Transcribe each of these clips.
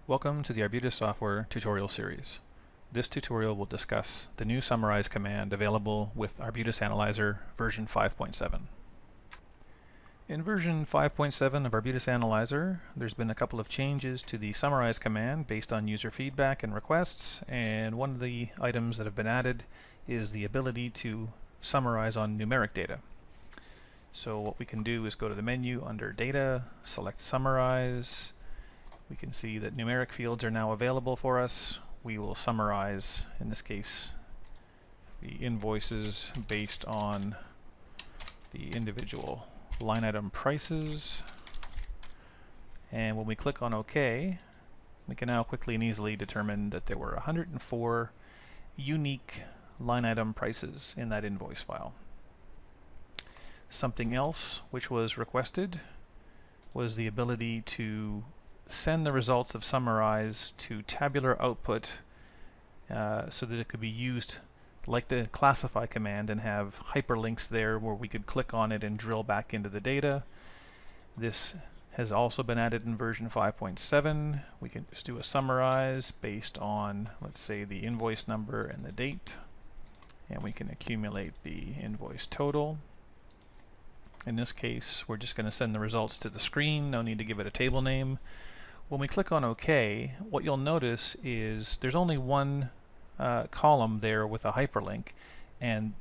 Welcome to the Arbutus software tutorial series. This tutorial will discuss the new summarize command available with Arbutus Analyzer version 5.7. In version 5.7 of Arbutus Analyzer, there's been a couple of changes to the summarize command based on user feedback and requests, and one of the items that have been added is the ability to summarize on numeric data. So what we can do is go to the menu under Data, select Summarize. We can see that numeric fields are now available for us. We will summarize, in this case, the invoices based on the individual line item prices. And when we click on OK, we can now quickly and easily determine that there were 104 unique line item prices in that invoice file. Something else which was requested was the ability to send the results of summarize to tabular output so that it could be used like the classify command and have hyperlinks there where we could click on it and drill back into the data. This has also been added in version 5.7. We can just do a summarize based on, let's say, the invoice number and the date, and we can accumulate the invoice total. In this case, we're just going to send the results to the screen. No need to give it a table name. When we click on OK, what you'll notice is there's only one column there with a hyperlink, and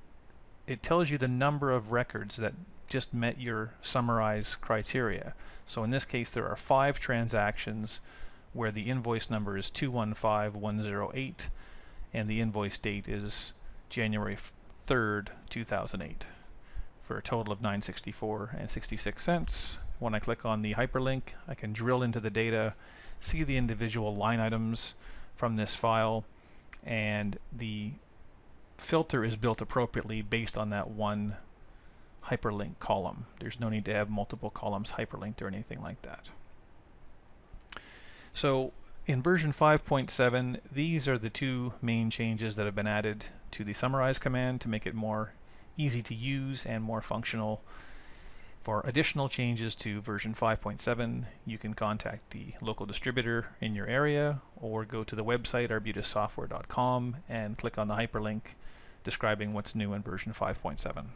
it tells you the number of records that just met your summarize criteria. So in this case, there are 5 transactions where the invoice number is 215108 and the invoice date is January 3rd, 2008. For a total of $964.66. When I click on the hyperlink, I can drill into the data, see the individual line items from this file, and the filter is built appropriately based on that one hyperlink column. There's no need to have multiple columns hyperlinked or anything like that. So in version 5.7, these are the two main changes that have been added to the summarize command to make it more easy to use and more functional. For additional changes to version 5.7, you can contact the local distributor in your area or go to the website arbutussoftware.com and click on the hyperlink describing what's new in version 5.7.